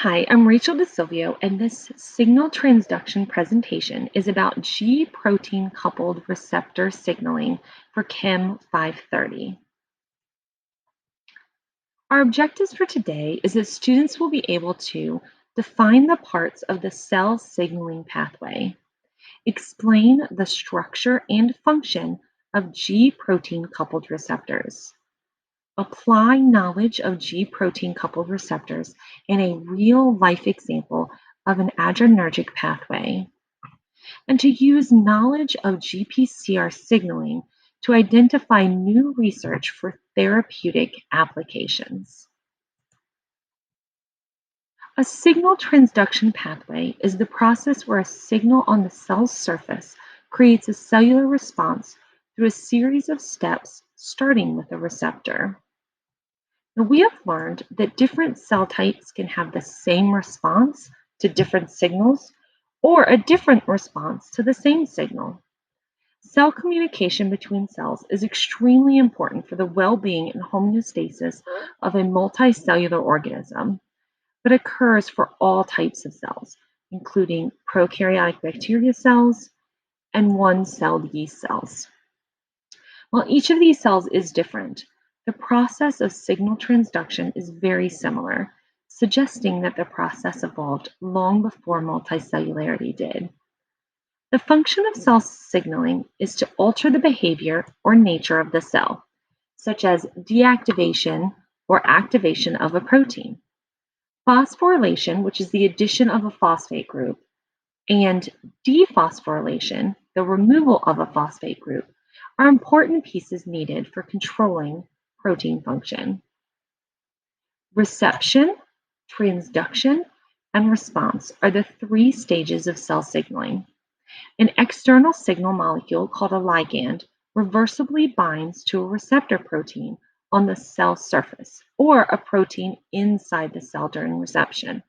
Hi, I'm Rachel Silvio, and this signal transduction presentation is about G protein coupled receptor signaling for Chem 530. Our objectives for today is that students will be able to define the parts of the cell signaling pathway, explain the structure and function of G protein coupled receptors, apply knowledge of G protein coupled receptors in a real life example of an adrenergic pathway, and to use knowledge of GPCR signaling to identify new research for therapeutic applications. A signal transduction pathway is the process where a signal on the cell's surface creates a cellular response through a series of steps starting with a receptor. Now, we have learned that different cell types can have the same response to different signals or a different response to the same signal. Cell communication between cells is extremely important for the well-being and homeostasis of a multicellular organism, but occurs for all types of cells, including prokaryotic bacteria cells and one-celled yeast cells. While each of these cells is different, the process of signal transduction is very similar, suggesting that the process evolved long before multicellularity did. The function of cell signaling is to alter the behavior or nature of the cell, such as deactivation or activation of a protein. Phosphorylation, which is the addition of a phosphate group, and dephosphorylation, the removal of a phosphate group, are important pieces needed for controlling protein function. Reception, transduction, and response are the three stages of cell signaling. An external signal molecule called a ligand reversibly binds to a receptor protein on the cell surface or a protein inside the cell during reception.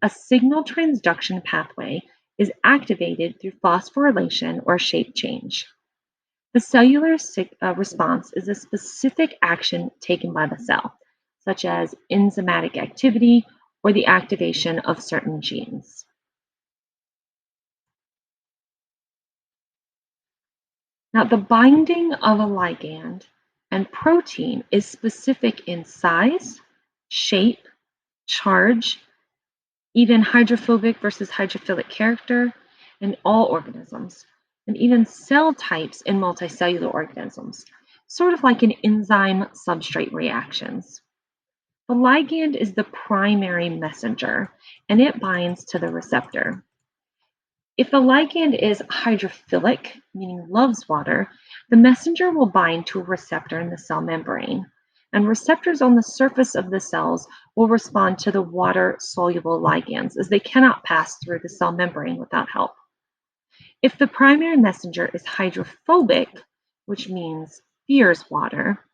A signal transduction pathway is activated through phosphorylation or shape change. The cellular response is a specific action taken by the cell, such as enzymatic activity or the activation of certain genes. Now, the binding of a ligand and protein is specific in size, shape, charge, even hydrophobic versus hydrophilic character in all organisms, and even cell types in multicellular organisms, sort of like an enzyme-substrate reactions. The ligand is the primary messenger, and it binds to the receptor. If the ligand is hydrophilic, meaning loves water, the messenger will bind to a receptor in the cell membrane, and receptors on the surface of the cells will respond to the water-soluble ligands as they cannot pass through the cell membrane without help. If the primary messenger is hydrophobic, which means fears water,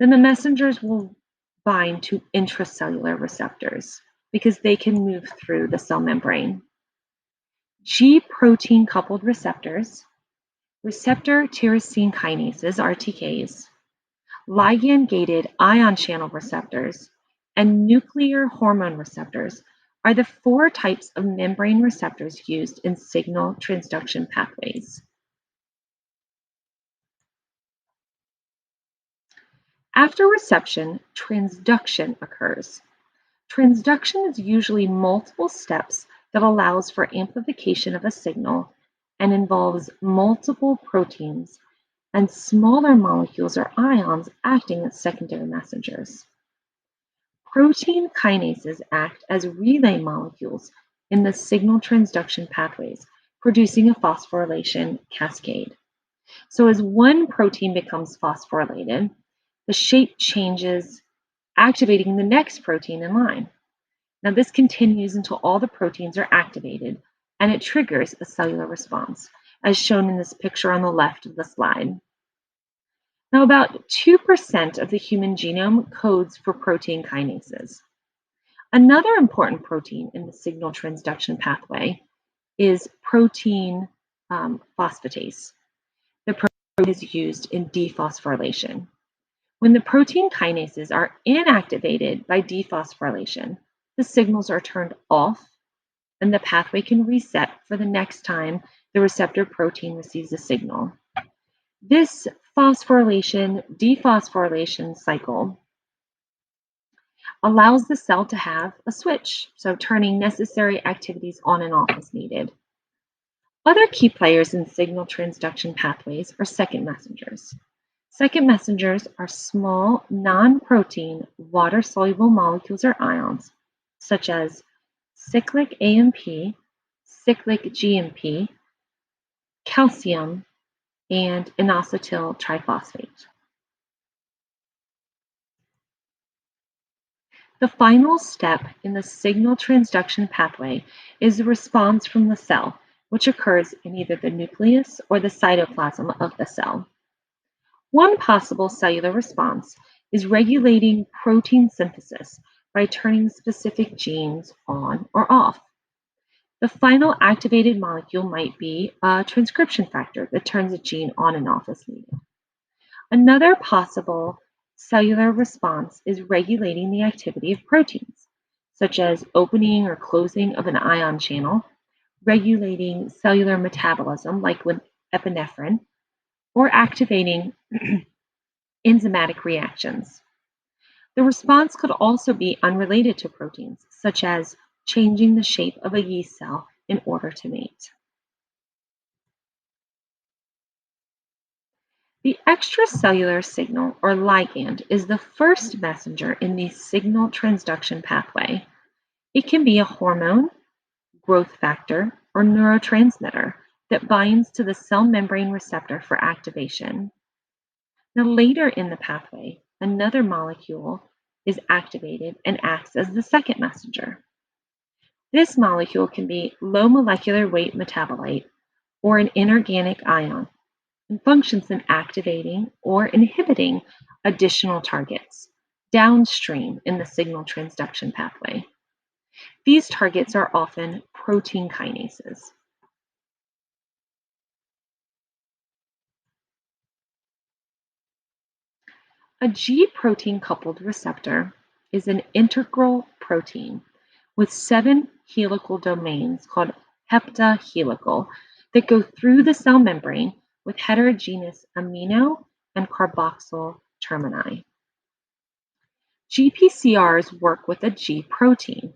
then the messengers will bind to intracellular receptors because they can move through the cell membrane. G protein coupled receptors, receptor tyrosine kinases, RTKs, ligand-gated ion channel receptors, and nuclear hormone receptors are the four types of membrane receptors used in signal transduction pathways. After reception, transduction occurs. Transduction is usually multiple steps that allows for amplification of a signal and involves multiple proteins and smaller molecules or ions acting as secondary messengers. Protein kinases act as relay molecules in the signal transduction pathways, producing a phosphorylation cascade. So as one protein becomes phosphorylated, the shape changes, activating the next protein in line. Now this continues until all the proteins are activated, and it triggers a cellular response, as shown in this picture on the left of the slide. Now, about 2% of the human genome codes for protein kinases. Another important protein in the signal transduction pathway is protein phosphatase. The protein is used in dephosphorylation. When the protein kinases are inactivated by dephosphorylation, the signals are turned off and the pathway can reset for the next time the receptor protein receives a signal. This phosphorylation dephosphorylation cycle allows the cell to have a switch, so turning necessary activities on and off as needed. Other key players in signal transduction pathways are second messengers. Second messengers are small, non-protein, water-soluble molecules or ions, such as cyclic AMP, cyclic GMP, calcium, and inositol triphosphate. The final step in the signal transduction pathway is the response from the cell, which occurs in either the nucleus or the cytoplasm of the cell. One possible cellular response is regulating protein synthesis by turning specific genes on or off. The final activated molecule might be a transcription factor that turns a gene on and off as needed. Another possible cellular response is regulating the activity of proteins, such as opening or closing of an ion channel, regulating cellular metabolism like with epinephrine, or activating enzymatic reactions. The response could also be unrelated to proteins, such as changing the shape of a yeast cell in order to mate. The extracellular signal, or ligand, is the first messenger in the signal transduction pathway. It can be a hormone, growth factor, or neurotransmitter that binds to the cell membrane receptor for activation. Now, later in the pathway, another molecule is activated and acts as the second messenger. This molecule can be low molecular weight metabolite or an inorganic ion and functions in activating or inhibiting additional targets downstream in the signal transduction pathway. These targets are often protein kinases. A G protein coupled receptor is an integral protein with 7 helical domains called heptahelical that go through the cell membrane with heterogeneous amino and carboxyl termini. GPCRs work with a G protein,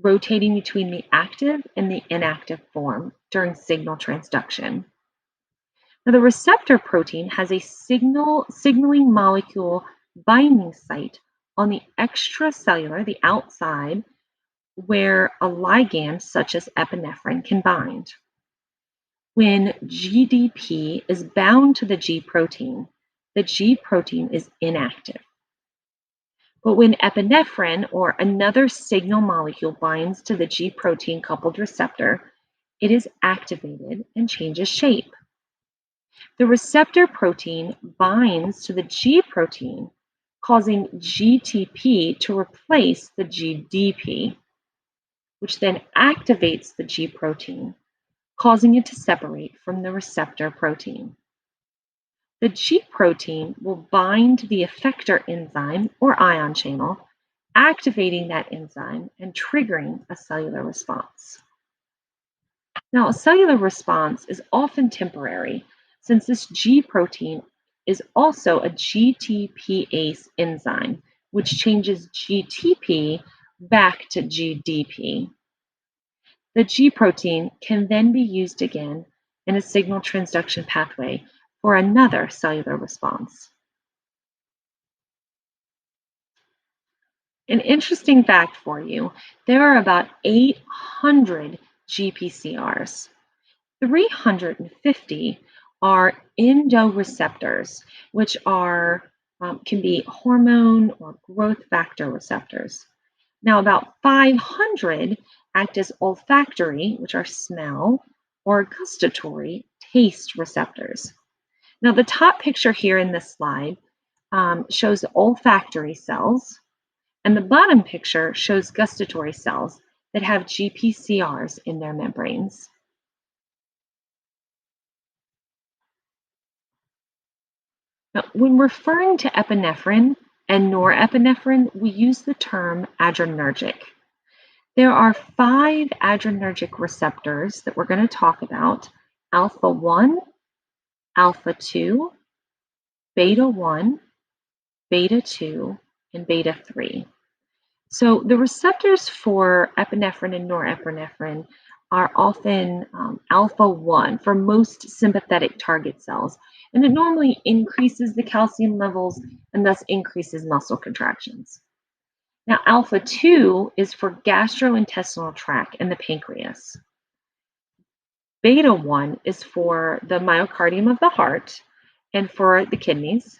rotating between the active and the inactive form during signal transduction. Now, the receptor protein has a signaling molecule binding site on the extracellular, the outside, where a ligand such as epinephrine can bind. When GDP is bound to the G protein, the G protein is inactive. But when epinephrine or another signal molecule binds to the G protein coupled receptor, it is activated and changes shape. The receptor protein binds to the G protein, causing GTP to replace the GDP, which then activates the G protein, causing it to separate from the receptor protein. The G protein will bind to the effector enzyme or ion channel, activating that enzyme and triggering a cellular response. Now, a cellular response is often temporary, since this G protein is also a GTPase enzyme, which changes GTP back to GDP. The G protein can then be used again in a signal transduction pathway for another cellular response. An interesting fact for you, there are about 800 GPCRs. 350 are endoreceptors, which can be hormone or growth factor receptors. Now, about 500 act as olfactory, which are smell, or gustatory, taste receptors. Now, the top picture here in this slide shows olfactory cells, and the bottom picture shows gustatory cells that have GPCRs in their membranes. Now, when referring to epinephrine and norepinephrine, we use the term adrenergic. There are 5 adrenergic receptors that we're going to talk about: alpha 1, alpha 2, beta 1, beta 2, and beta 3. So the receptors for epinephrine and norepinephrine are often alpha 1 for most sympathetic target cells, and it normally increases the calcium levels and thus increases muscle contractions. Now, alpha 2 is for gastrointestinal tract and the pancreas. Beta 1 is for the myocardium of the heart and for the kidneys.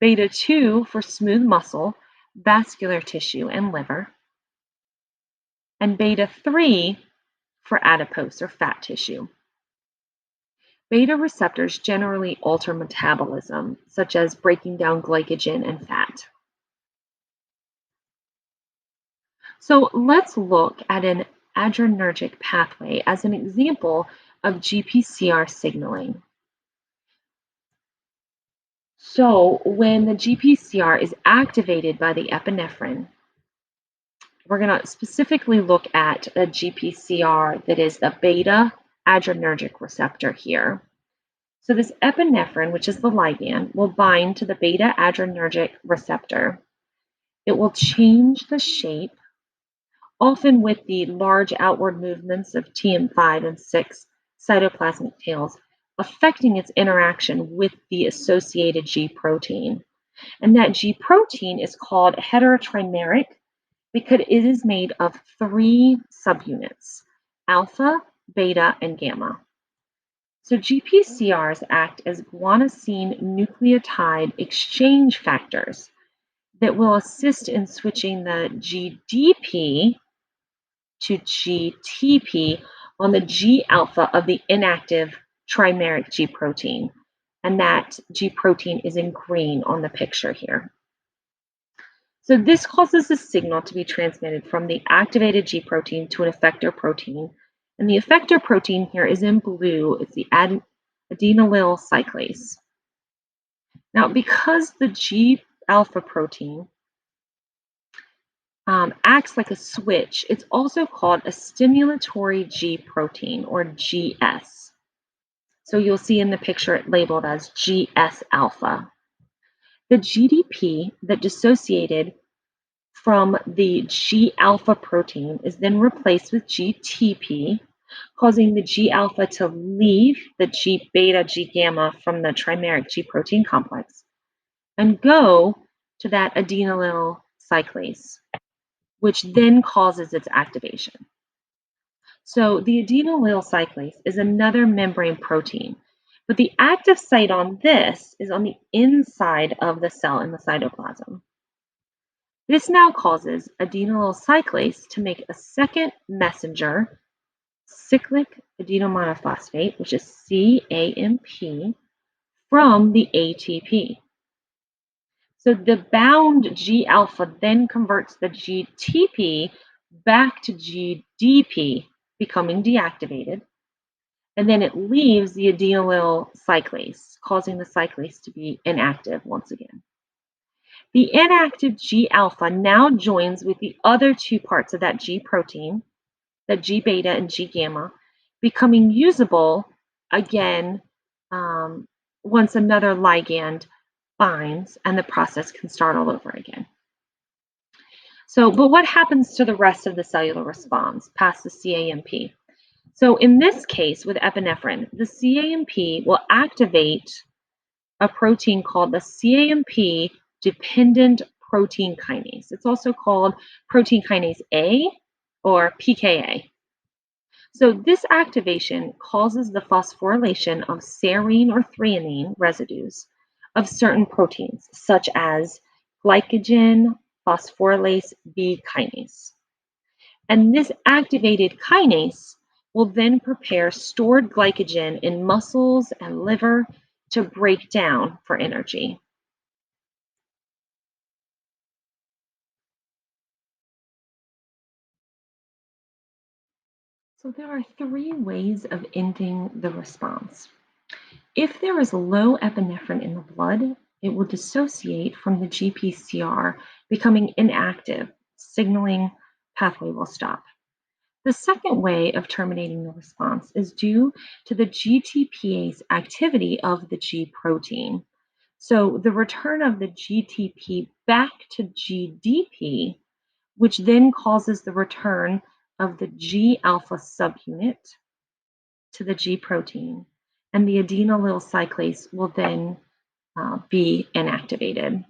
Beta 2 for smooth muscle, vascular tissue, and liver. And beta 3 for adipose or fat tissue. Beta receptors generally alter metabolism, such as breaking down glycogen and fat. So let's look at an adrenergic pathway as an example of GPCR signaling. So when the GPCR is activated by the epinephrine, we're going to specifically look at a GPCR that is the beta adrenergic receptor here. So this epinephrine, which is the ligand, will bind to the beta adrenergic receptor. It will change the shape, often with the large outward movements of TM5 and 6 cytoplasmic tails, affecting its interaction with the associated G protein. And that G protein is called heterotrimeric because it is made of 3 subunits: alpha, beta, and gamma. So GPCRs act as guanosine nucleotide exchange factors that will assist in switching the GDP to GTP on the G alpha of the inactive trimeric G protein. And that G protein is in green on the picture here. So this causes the signal to be transmitted from the activated G protein to an effector protein. And the effector protein here is in blue. It's the adenylyl cyclase. Now, because the G alpha protein acts like a switch, it's also called a stimulatory G protein, or GS. So you'll see in the picture it labeled as GS alpha. The GDP that dissociated from the G alpha protein is then replaced with GTP, causing the G alpha to leave the G beta G gamma from the trimeric G protein complex and go to that adenylyl cyclase, which then causes its activation. So the adenylyl cyclase is another membrane protein, but the active site on this is on the inside of the cell in the cytoplasm. This now causes adenylyl cyclase to make a second messenger, cyclic adenomonophosphate, which is CAMP, from the ATP. So the bound G alpha then converts the GTP back to GDP, becoming deactivated, and then it leaves the adenylyl cyclase, causing the cyclase to be inactive once again. The inactive G alpha now joins with the other 2 parts of that G protein, the G beta and G gamma, becoming usable again once another ligand binds, and the process can start all over again. So, but what happens to the rest of the cellular response past the CAMP? So in this case with epinephrine, the CAMP will activate a protein called the CAMP dependent protein kinase. It's also called protein kinase A, or PKA. So this activation causes the phosphorylation of serine or threonine residues of certain proteins, such as glycogen phosphorylase B kinase. And this activated kinase will then prepare stored glycogen in muscles and liver to break down for energy. So there are 3 ways of ending the response. If there is low epinephrine in the blood, it will dissociate from the GPCR, becoming inactive, signaling pathway will stop. The second way of terminating the response is due to the GTPase activity of the G protein. So the return of the GTP back to GDP, which then causes the return of the G alpha subunit to the G protein, and the adenylyl cyclase will then be inactivated.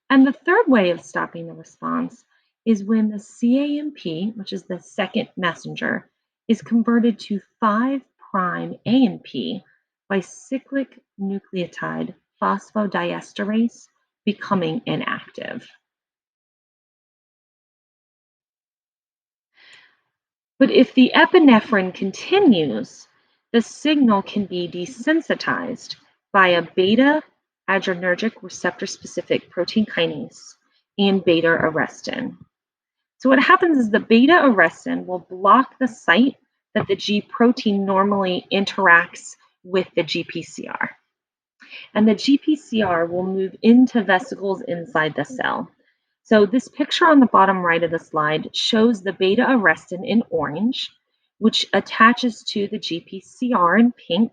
And the third way of stopping the response is when the CAMP, which is the second messenger, is converted to 5' AMP by cyclic nucleotide phosphodiesterase becoming inactive. But if the epinephrine continues, the signal can be desensitized by a beta adrenergic receptor specific protein kinase and beta arrestin. So what happens is the beta arrestin will block the site that the G protein normally interacts with the GPCR. And the GPCR will move into vesicles inside the cell. So this picture on the bottom right of the slide shows the beta arrestin in orange, which attaches to the GPCR in pink,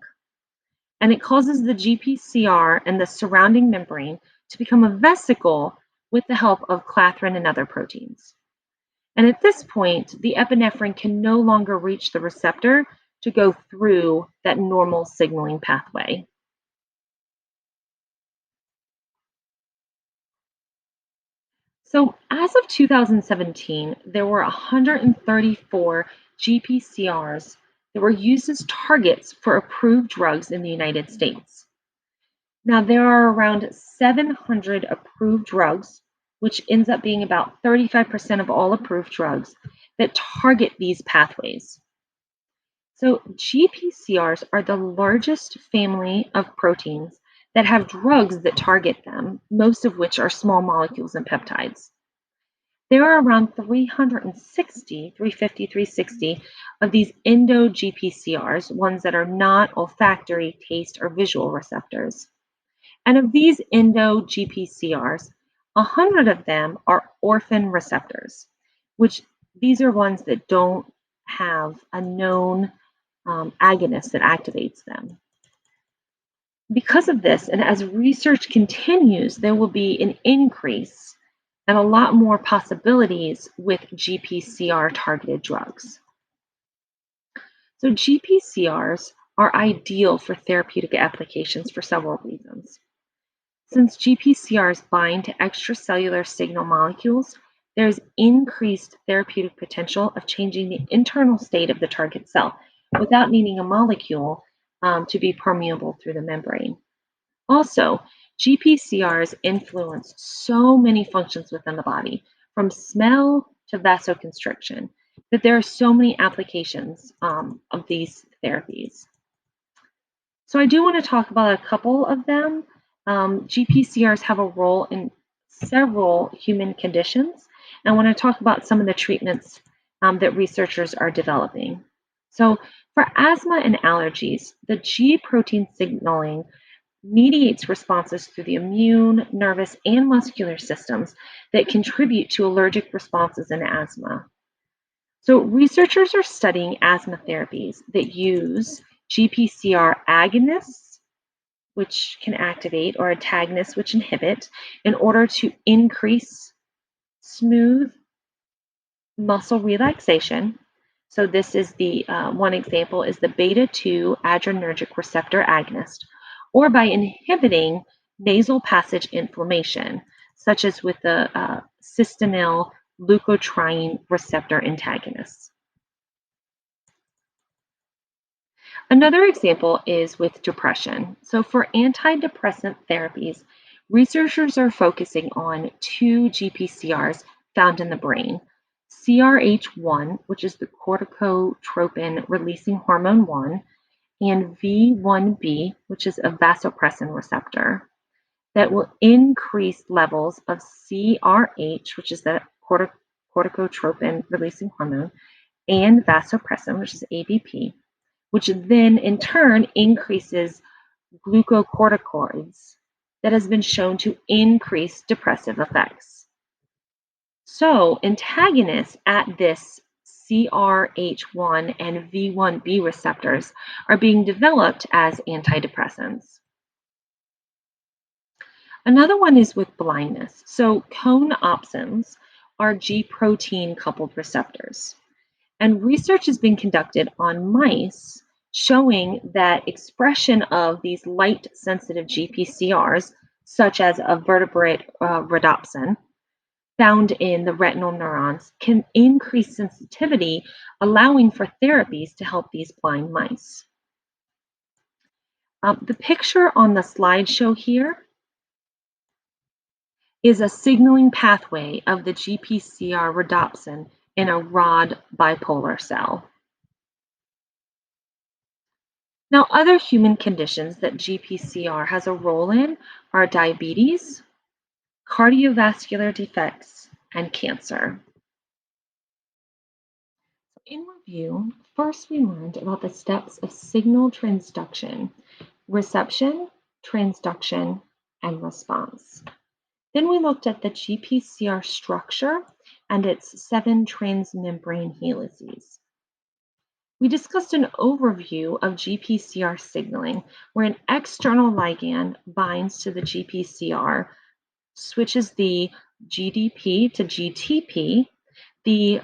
and it causes the GPCR and the surrounding membrane to become a vesicle with the help of clathrin and other proteins. And at this point, the epinephrine can no longer reach the receptor to go through that normal signaling pathway. So as of 2017, there were 134 GPCRs that were used as targets for approved drugs in the United States. Now, there are around 700 approved drugs, which ends up being about 35% of all approved drugs that target these pathways. So GPCRs are the largest family of proteins that have drugs that target them, most of which are small molecules and peptides. There are around 350, 360 of these endo-GPCRs, ones that are not olfactory, taste, or visual receptors. And of these endo-GPCRs, 100 of them are orphan receptors, which these are ones that don't have a known agonist that activates them. Because of this, and as research continues, there will be an increase and a lot more possibilities with GPCR targeted drugs. So GPCRs are ideal for therapeutic applications for several reasons. Since GPCRs bind to extracellular signal molecules, there's increased therapeutic potential of changing the internal state of the target cell without needing a molecule to be permeable through the membrane. Also, GPCRs influence so many functions within the body, from smell to vasoconstriction, that there are so many applications of these therapies. So I do want to talk about a couple of them. GPCRs have a role in several human conditions. And I want to talk about some of the treatments that researchers are developing. So for asthma and allergies, the G protein signaling mediates responses through the immune, nervous, and muscular systems that contribute to allergic responses in asthma. So researchers are studying asthma therapies that use GPCR agonists, which can activate, or antagonists, which inhibit, in order to increase smooth muscle relaxation. So this is the one example is the beta-2 adrenergic receptor agonist, or by inhibiting nasal passage inflammation, such as with the cystenyl leukotriene receptor antagonists. Another example is with depression. So for antidepressant therapies, researchers are focusing on two GPCRs found in the brain, CRH1, which is the corticotropin releasing hormone 1, and V1B, which is a vasopressin receptor, that will increase levels of CRH, which is the corticotropin releasing hormone, and vasopressin, which is ABP, which then in turn increases glucocorticoids that has been shown to increase depressive effects. So, antagonists at this CRH1 and V1B receptors are being developed as antidepressants. Another one is with blindness. So, cone opsins are G protein coupled receptors. And research has been conducted on mice showing that expression of these light sensitive GPCRs, such as a vertebrate rhodopsin, found in the retinal neurons, can increase sensitivity, allowing for therapies to help these blind mice. The picture on the slideshow here is a signaling pathway of the GPCR rhodopsin in a rod bipolar cell. Now, other human conditions that GPCR has a role in are diabetes, cardiovascular defects, and cancer. In review, first we learned about the steps of signal transduction, reception, transduction, and response. Then we looked at the GPCR structure and its 7 transmembrane helices. We discussed an overview of GPCR signaling, where an external ligand binds to the GPCR, switches the GDP to GTP, the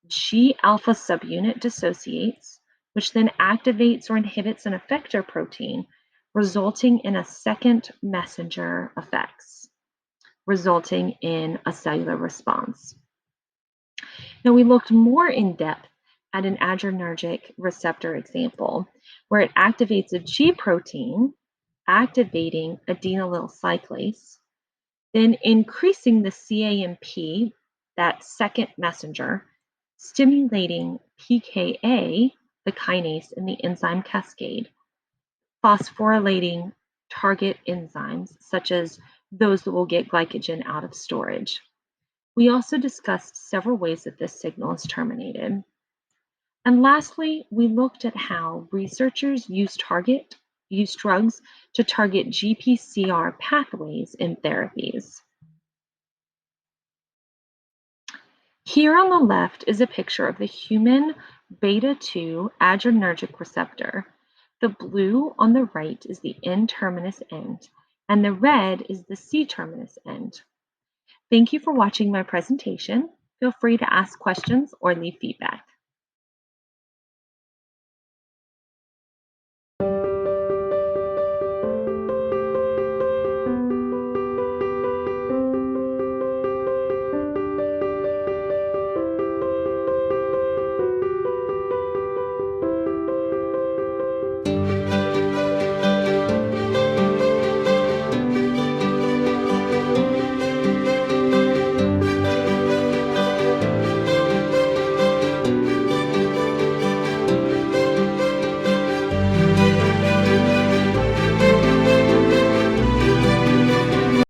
G alpha subunit dissociates, which then activates or inhibits an effector protein, resulting in a second messenger effects, resulting in a cellular response. Now, we looked more in depth at an adrenergic receptor example, where it activates a G protein, activating adenylyl cyclase, then increasing the CAMP, that second messenger, stimulating PKA, the kinase in the enzyme cascade, phosphorylating target enzymes, such as those that will get glycogen out of storage. We also discussed several ways that this signal is terminated. And lastly, we looked at how researchers use drugs to target GPCR pathways in therapies. Here on the left is a picture of the human beta 2 adrenergic receptor. The blue on the right is the N-terminus end, and the red is the C-terminus end. Thank you for watching my presentation. Feel free to ask questions or leave feedback.